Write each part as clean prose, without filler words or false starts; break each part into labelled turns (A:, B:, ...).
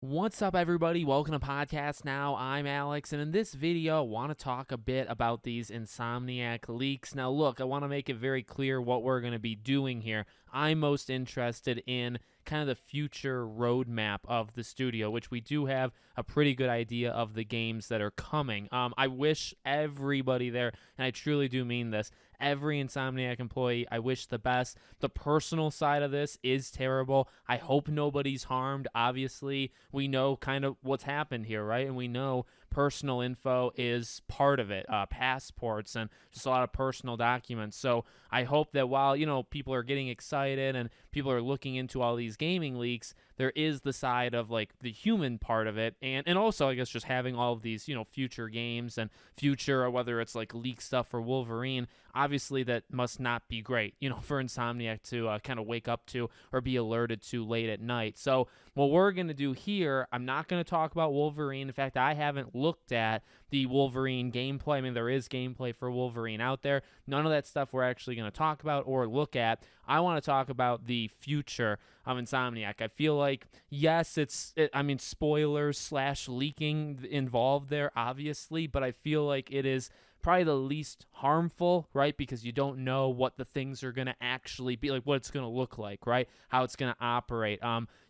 A: What's up, everybody? Welcome to Podcast Now. I'm Alex, and in this video, I want to talk a bit about these Insomniac leaks. Now, look, I want to make it very clear what we're going to be doing here. I'm most interested in kind of the future roadmap of the studio, which we do have a pretty good idea of the games that are coming. I wish everybody there, and I truly do mean this, every Insomniac employee, I wish the best. The personal side of this is terrible. I hope nobody's harmed. Obviously, we know kind of what's happened here, right? And we know personal info is part of it, passports and just a lot of personal documents. So I hope that while, people are getting excited and people are looking into all these gaming leaks, there is the side of like the human part of it. And also, I guess, just having all of these, future games and future, or whether it's like leak stuff for Wolverine, obviously that must not be great, for Insomniac to kind of wake up to or be alerted to late at night. So what we're going to do here, I'm not going to talk about Wolverine. In fact, I haven't looked at the Wolverine gameplay. I mean, there is gameplay for Wolverine out there. None of that stuff we're actually going to talk about or look at. I want to talk about the future of Insomniac. I feel like, yes, spoilers / leaking involved there, obviously, but I feel like it is probably the least harmful, right? Because you don't know what the things are going to actually be, like what it's going to look like, right? How it's going to operate.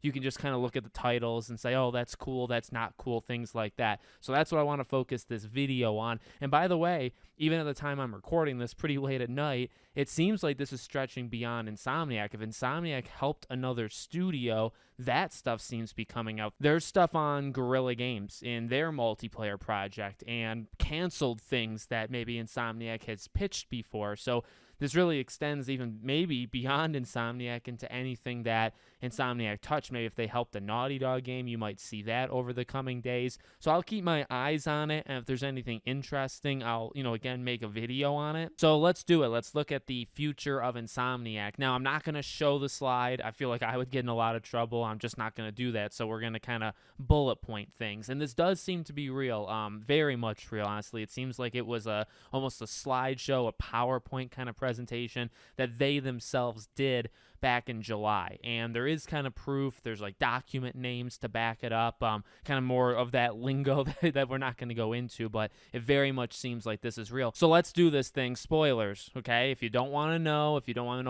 A: You can just kind of look at the titles and say, oh, that's cool, that's not cool, things like that. So that's what I want to focus this video on. And by the way, even at the time I'm recording this, pretty late at night, it seems like this is stretching beyond Insomniac. If Insomniac helped another studio, that stuff seems to be coming out. There's stuff on Guerrilla Games in their multiplayer project and canceled things that maybe Insomniac has pitched before. So this really extends even maybe beyond Insomniac into anything that Insomniac touched. Maybe if they helped a Naughty Dog game, you might see that over the coming days. So I'll keep my eyes on it, and if there's anything interesting, I'll, again, make a video on it. So let's do it. Let's look at the future of Insomniac. Now, I'm not going to show the slide. I feel like I would get in a lot of trouble. I'm just not going to do that. So we're going to kind of bullet point things. And this does seem to be real, very much real, honestly. It seems like it was almost a slideshow, a PowerPoint kind of presentation that they themselves did back in July. And there is kind of proof. There's like document names to back it up, kind of more of that lingo that we're not going to go into, but it very much seems like this is real. So let's do this thing. Spoilers, okay? If you don't want to know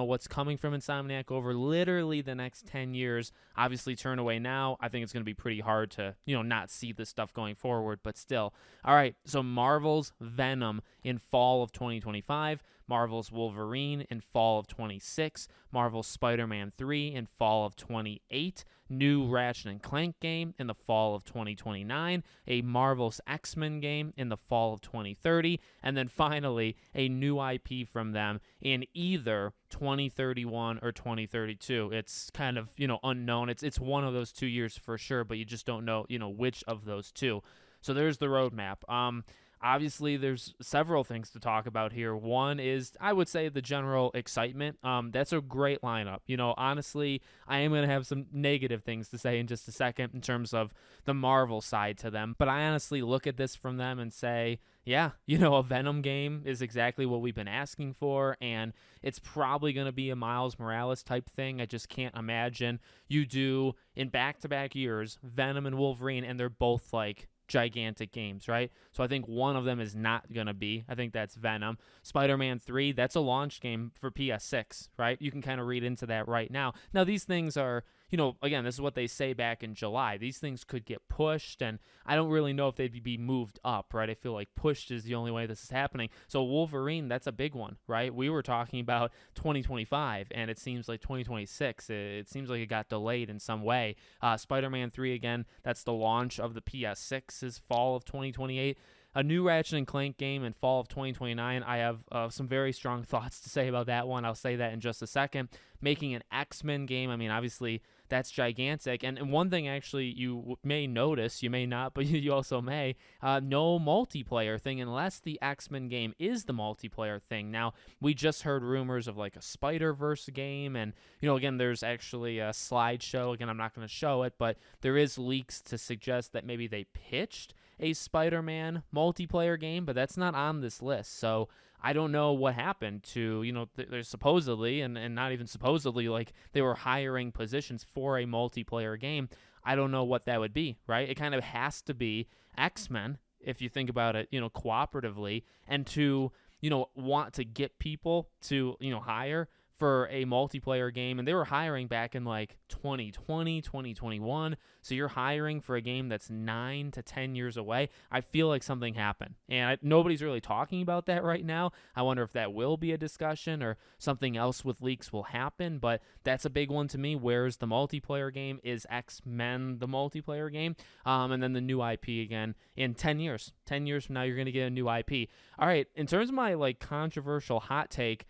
A: what's coming from Insomniac over literally the next 10 years, obviously turn away now. I think it's going to be pretty hard to, not see this stuff going forward, but still. All right, so Marvel's Venom in fall of 2025, Marvel's Wolverine in fall of 26, Marvel's Spider-Man 3 in fall of 28, new Ratchet & Clank game in the fall of 2029, a Marvel's X-Men game in the fall of 2030, and then finally a new IP from them in either 2031 or 2032. It's kind of, unknown. It's one of those 2 years for sure, but you just don't know, which of those two. So there's the roadmap. Obviously, there's several things to talk about here. One is, I would say, the general excitement. That's a great lineup. Honestly, I am going to have some negative things to say in just a second in terms of the Marvel side to them. But I honestly look at this from them and say, yeah, a Venom game is exactly what we've been asking for, and it's probably going to be a Miles Morales type thing. I just can't imagine you do, in back-to-back years, Venom and Wolverine, and they're both like gigantic games, right? So I think one of them is not going to be. I think that's Venom. Spider-Man 3, that's a launch game for PS6, right? You can kind of read into that right now. Now, these things are, again, this is what they say back in July. These things could get pushed, and I don't really know if they'd be moved up, right? I feel like pushed is the only way this is happening. So Wolverine, that's a big one, right? We were talking about 2025, and it seems like 2026. It seems like it got delayed in some way. Spider-Man 3, again, that's the launch of the PS6's fall of 2028. A new Ratchet & Clank game in fall of 2029. I have some very strong thoughts to say about that one. I'll say that in just a second. Making an X-Men game, I mean, obviously, that's gigantic. And one thing, actually, you may notice, you may not, but you also may, no multiplayer thing unless the X-Men game is the multiplayer thing. Now, we just heard rumors of like a Spider-Verse game, and, again, there's actually a slideshow. Again, I'm not going to show it, but there is leaks to suggest that maybe they pitched a Spider-Man multiplayer game, but that's not on this list. So I don't know what happened to, there's supposedly, and not even supposedly, like they were hiring positions for a multiplayer game. I don't know what that would be, right? It kind of has to be X-Men if you think about it, cooperatively, and to, want to get people to, hire for a multiplayer game. And they were hiring back in like 2020, 2021. So you're hiring for a game that's 9 to 10 years away. I feel like something happened. And nobody's really talking about that right now. I wonder if that will be a discussion or something else with leaks will happen. But that's a big one to me. Where's the multiplayer game? Is X-Men the multiplayer game? And then the new IP again in 10 years. 10 years from now, you're going to get a new IP. All right, in terms of my like controversial hot take,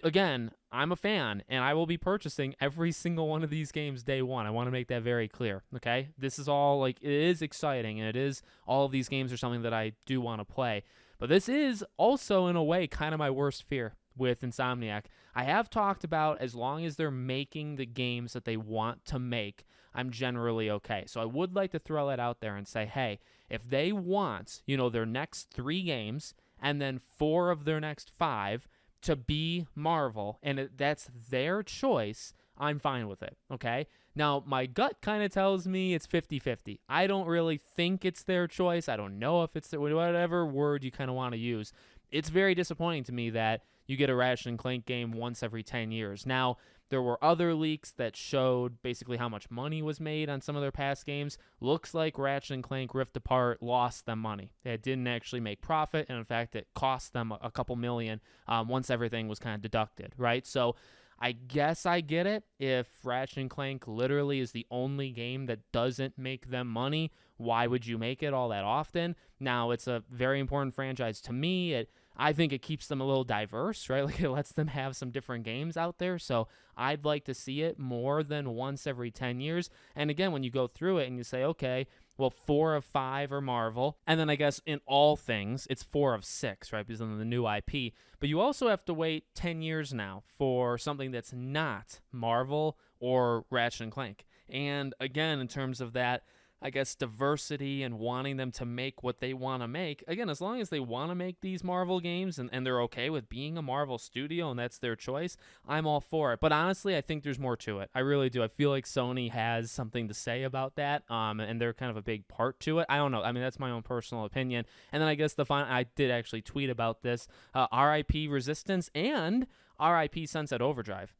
A: again, I'm a fan, and I will be purchasing every single one of these games day one. I want to make that very clear, okay? This is all, like, it is exciting, and it is, all of these games are something that I do want to play. But this is also, in a way, kind of my worst fear with Insomniac. I have talked about as long as they're making the games that they want to make, I'm generally okay. So I would like to throw that out there and say, hey, if they want, their next 3 games and then 4 of their next 5 to be Marvel, and that's their choice, I'm fine with it, okay? Now, my gut kind of tells me it's 50-50. I don't really think it's their choice. I don't know if it's whatever word you kind of want to use. It's very disappointing to me that you get a Ratchet & Clank game once every 10 years. Now, there were other leaks that showed basically how much money was made on some of their past games. Looks like Ratchet & Clank Rift Apart lost them money. It didn't actually make profit, and in fact, it cost them a couple million once everything was kind of deducted, right? So I guess I get it. If Ratchet & Clank literally is the only game that doesn't make them money, why would you make it all that often? Now, it's a very important franchise to me. I think it keeps them a little diverse, right? Like, it lets them have some different games out there. So I'd like to see it more than once every 10 years. And again, when you go through it and you say, okay, well, 4 of 5 are Marvel. And then I guess in all things, it's 4 of 6, right? Because of the new IP. But you also have to wait 10 years now for something that's not Marvel or Ratchet & Clank. And again, in terms of that, I guess, diversity and wanting them to make what they want to make. Again, as long as they want to make these Marvel games and they're okay with being a Marvel studio and that's their choice, I'm all for it. But honestly, I think there's more to it. I really do. I feel like Sony has something to say about that, and they're kind of a big part to it. I don't know. I mean, that's my own personal opinion. And then I guess I did actually tweet about this. RIP Resistance and RIP Sunset Overdrive.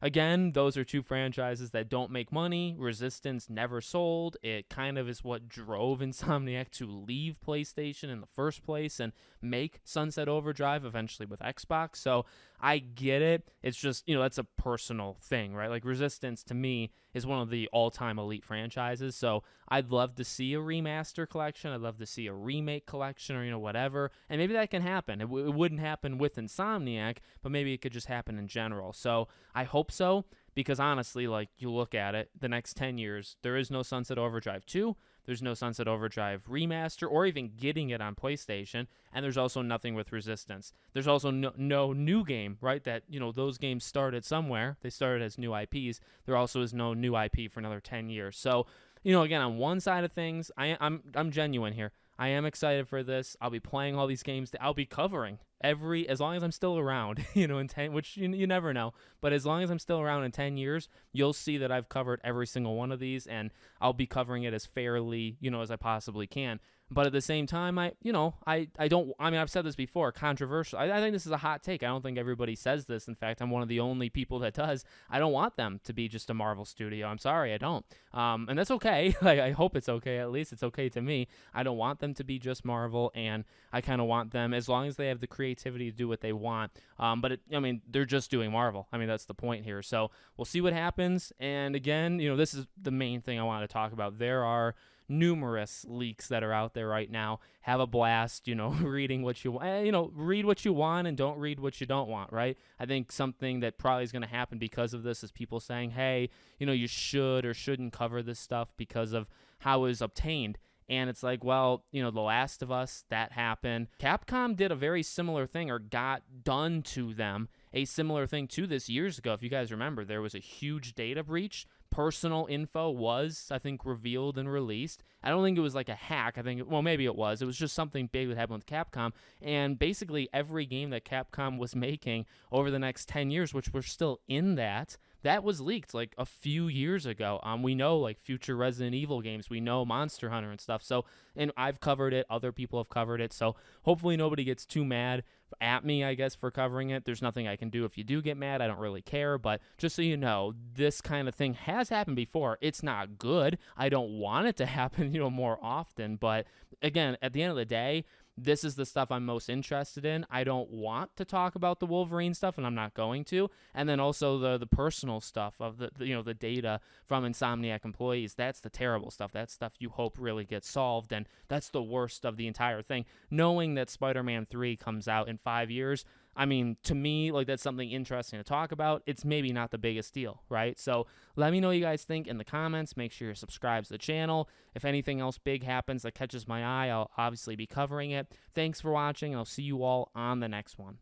A: Again, those are 2 franchises that don't make money. Resistance never sold. It kind of is what drove Insomniac to leave PlayStation in the first place and make Sunset Overdrive eventually with Xbox. So I get it. It's just, that's a personal thing, right? Like, Resistance to me is one of the all-time elite franchises. So I'd love to see a remaster collection. I'd love to see a remake collection or, whatever. And maybe that can happen. It wouldn't happen with Insomniac, but maybe it could just happen in general. So I hope so, because honestly, like, you look at it, the next 10 years, there is no Sunset Overdrive 2. There's no Sunset Overdrive remaster or even getting it on PlayStation, and there's also nothing with Resistance. There's also no new game, right? That, those games started somewhere. They started as new IPs. There also is no new IP for another 10 years. So, again, on one side of things, I'm genuine here. I am excited for this. I'll be playing all these games. I'll be covering as long as I'm still around, in 10, which you never know. But as long as I'm still around in 10 years, you'll see that I've covered every single one of these, and I'll be covering it as fairly, as I possibly can. But at the same time, I've said this before, controversial. I think this is a hot take. I don't think everybody says this. In fact, I'm one of the only people that does. I don't want them to be just a Marvel studio. I'm sorry, I don't. And that's okay. I hope it's okay. At least it's okay to me. I don't want them to be just Marvel, and I kind of want them, as long as they have the creativity to do what they want. But they're just doing Marvel. That's the point here. So we'll see what happens. And again, this is the main thing I want to talk about. There are numerous leaks that are out there right now. Have a blast, reading what you want. Read what you want and don't read what you don't want, right? I think something that probably is going to happen because of this is people saying, hey, you should or shouldn't cover this stuff because of how it was obtained. And it's like, well, The Last of Us, that happened. Capcom did a very similar thing, or got done to them a similar thing to this years ago. If you guys remember, there was a huge data breach. Personal info was, I think, revealed and released. I don't think it was like a hack. Maybe it was. It was just something big that happened with Capcom. And basically every game that Capcom was making over the next 10 years, which we're still in that, that was leaked like a few years ago. We know like future Resident Evil games, we know Monster Hunter and stuff. So, and I've covered it, other people have covered it. So hopefully nobody gets too mad at me, I guess, for covering it. There's nothing I can do if you do get mad. I don't really care. But just so you know, this kind of thing has happened before. It's not good. I don't want it to happen, more often. But again, at the end of the day, this is the stuff I'm most interested in. I don't want to talk about the Wolverine stuff, and I'm not going to. And then also the personal stuff of the data from Insomniac employees. That's the terrible stuff. That's stuff you hope really gets solved, and that's the worst of the entire thing. Knowing that Spider-Man 3 comes out in 5 years, I mean, to me, like, that's something interesting to talk about. It's maybe not the biggest deal, right? So let me know what you guys think in the comments. Make sure you're subscribed to the channel. If anything else big happens that catches my eye, I'll obviously be covering it. Thanks for watching, and I'll see you all on the next one.